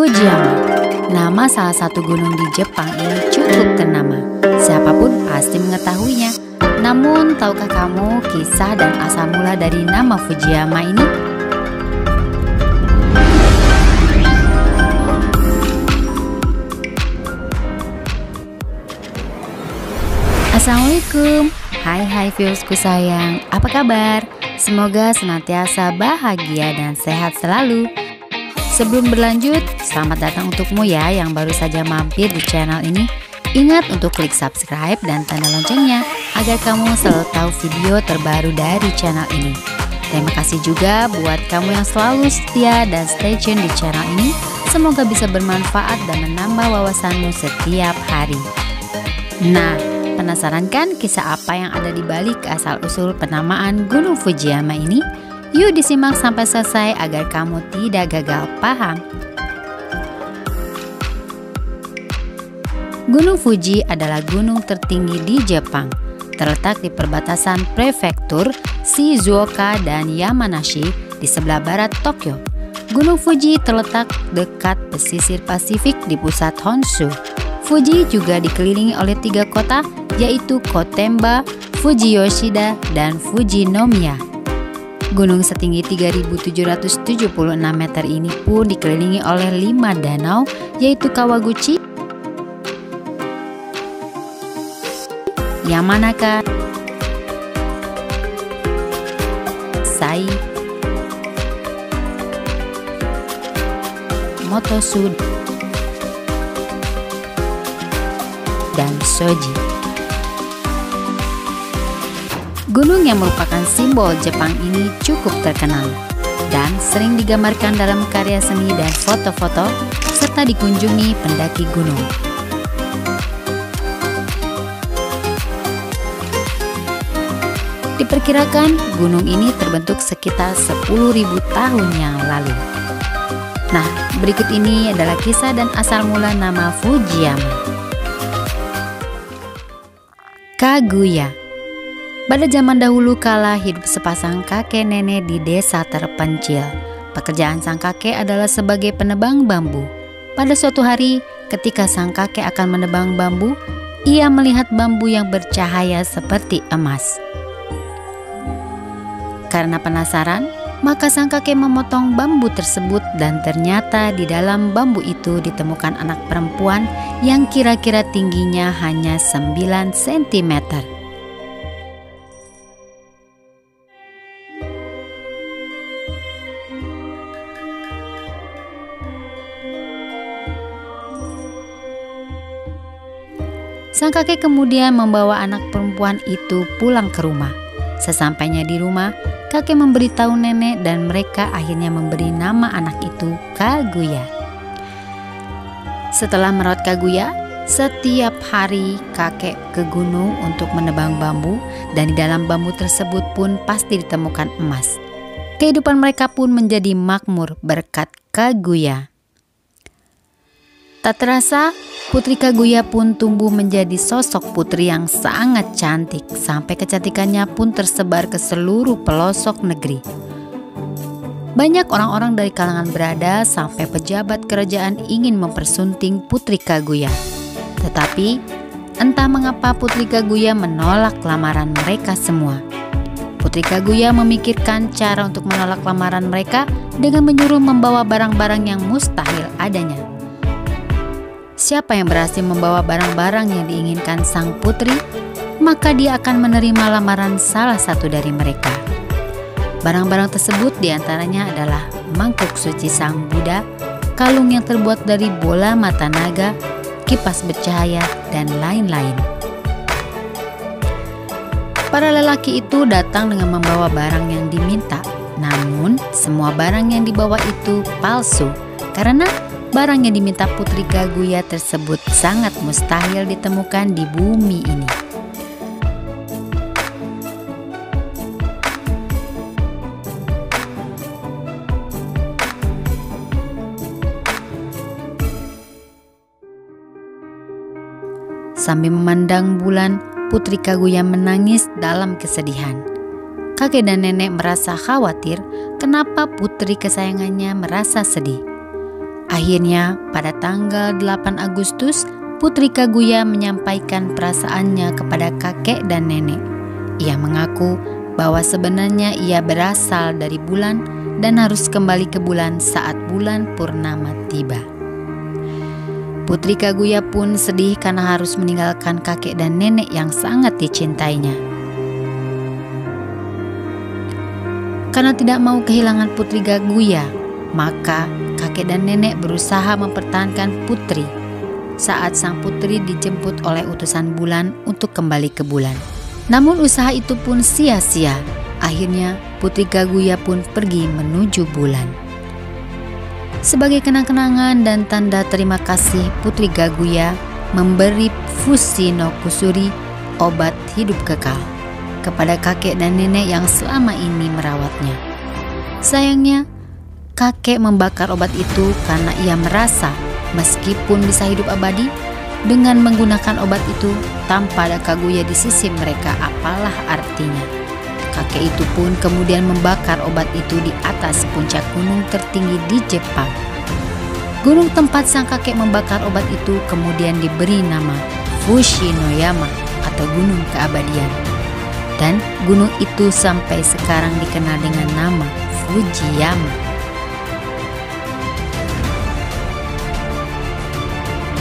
Fujiyama, nama salah satu gunung di Jepang ini cukup ternama. Siapapun pasti mengetahuinya. Namun, tahukah kamu kisah dan asal mula dari nama Fujiyama ini? Assalamualaikum. Hai viewersku sayang, apa kabar? Semoga senantiasa bahagia dan sehat selalu. Sebelum berlanjut, selamat datang untukmu ya yang baru saja mampir di channel ini. Ingat untuk klik subscribe dan tanda loncengnya agar kamu selalu tahu video terbaru dari channel ini. Terima kasih juga buat kamu yang selalu setia dan stay tune di channel ini. Semoga bisa bermanfaat dan menambah wawasanmu setiap hari. Nah, penasaran kan kisah apa yang ada di balik asal-usul penamaan Gunung Fujiyama ini? Yuk disimak sampai selesai agar kamu tidak gagal paham. Gunung Fuji adalah gunung tertinggi di Jepang, terletak di perbatasan prefektur Shizuoka dan Yamanashi di sebelah barat Tokyo. Gunung Fuji terletak dekat pesisir Pasifik di pusat Honshu. Fuji juga dikelilingi oleh 3 kota, yaitu Kotemba, Fujiyoshida, dan Fujinomiya. Gunung setinggi 3.776 meter ini pun dikelilingi oleh 5 danau, yaitu Kawaguchi, Yamanaka, Sai, Motosu, dan Shoji. Gunung yang merupakan simbol Jepang ini cukup terkenal dan sering digambarkan dalam karya seni dan foto-foto serta dikunjungi pendaki gunung. Diperkirakan gunung ini terbentuk sekitar 10.000 tahun yang lalu. Nah, berikut ini adalah kisah dan asal mula nama Fujiyama. Kaguya. Pada zaman dahulu kala hidup sepasang kakek nenek di desa terpencil. Pekerjaan sang kakek adalah sebagai penebang bambu. Pada suatu hari, ketika sang kakek akan menebang bambu, ia melihat bambu yang bercahaya seperti emas. Karena penasaran, maka sang kakek memotong bambu tersebut dan ternyata di dalam bambu itu ditemukan anak perempuan yang kira-kira tingginya hanya 9 cm. Sang kakek kemudian membawa anak perempuan itu pulang ke rumah. Sesampainya di rumah, kakek memberitahu nenek dan mereka akhirnya memberi nama anak itu Kaguya. Setelah merawat Kaguya, setiap hari kakek ke gunung untuk menebang bambu dan di dalam bambu tersebut pun pasti ditemukan emas. Kehidupan mereka pun menjadi makmur berkat Kaguya. Tak terasa, Putri Kaguya pun tumbuh menjadi sosok putri yang sangat cantik sampai kecantikannya pun tersebar ke seluruh pelosok negeri. Banyak orang-orang dari kalangan berada sampai pejabat kerajaan ingin mempersunting Putri Kaguya. Tetapi entah mengapa Putri Kaguya menolak lamaran mereka semua. Putri Kaguya memikirkan cara untuk menolak lamaran mereka dengan menyuruh membawa barang-barang yang mustahil adanya. Siapa yang berhasil membawa barang-barang yang diinginkan sang putri, maka dia akan menerima lamaran salah satu dari mereka. Barang-barang tersebut diantaranya adalah mangkuk suci sang Buddha, kalung yang terbuat dari bola mata naga, kipas bercahaya, dan lain-lain. Para lelaki itu datang dengan membawa barang yang diminta, namun semua barang yang dibawa itu palsu karena barang yang diminta Putri Kaguya tersebut sangat mustahil ditemukan di bumi ini. Sambil memandang bulan, Putri Kaguya menangis dalam kesedihan. Kakek dan nenek merasa khawatir kenapa putri kesayangannya merasa sedih. Akhirnya pada tanggal 8 Agustus, Putri Kaguya menyampaikan perasaannya kepada kakek dan nenek. Ia mengaku bahwa sebenarnya ia berasal dari bulan dan harus kembali ke bulan saat bulan purnama tiba. Putri Kaguya pun sedih karena harus meninggalkan kakek dan nenek yang sangat dicintainya. Karena tidak mau kehilangan Putri Kaguya, maka kakek dan nenek berusaha mempertahankan putri saat sang putri dijemput oleh utusan bulan untuk kembali ke bulan. Namun usaha itu pun sia-sia. Akhirnya Putri Kaguya pun pergi menuju bulan. Sebagai kenang-kenangan dan tanda terima kasih, Putri Kaguya memberi Fushi no Kusuri, obat hidup kekal, kepada kakek dan nenek yang selama ini merawatnya. Sayangnya, kakek membakar obat itu karena ia merasa meskipun bisa hidup abadi, dengan menggunakan obat itu tanpa ada Kaguya di sisi mereka, apalah artinya. Kakek itu pun kemudian membakar obat itu di atas puncak gunung tertinggi di Jepang. Gunung tempat sang kakek membakar obat itu kemudian diberi nama Fushinoyama atau Gunung Keabadian. Dan gunung itu sampai sekarang dikenal dengan nama Fujiyama.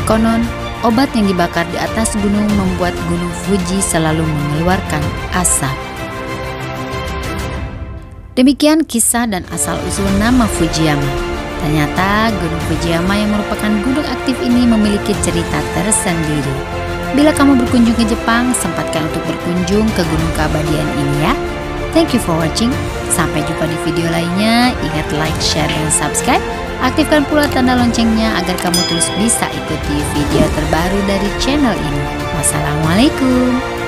Konon, obat yang dibakar di atas gunung membuat gunung Fuji selalu mengeluarkan asap. Demikian kisah dan asal-usul nama Fujiyama. Ternyata Gunung Fujiyama yang merupakan gunung aktif ini memiliki cerita tersendiri. Bila kamu berkunjung ke Jepang, sempatkan untuk berkunjung ke Gunung Keabadian ini ya. Thank you for watching. Sampai jumpa di video lainnya. Ingat like, share, dan subscribe. Aktifkan pula tanda loncengnya agar kamu terus bisa ikuti video terbaru dari channel ini. Wassalamualaikum.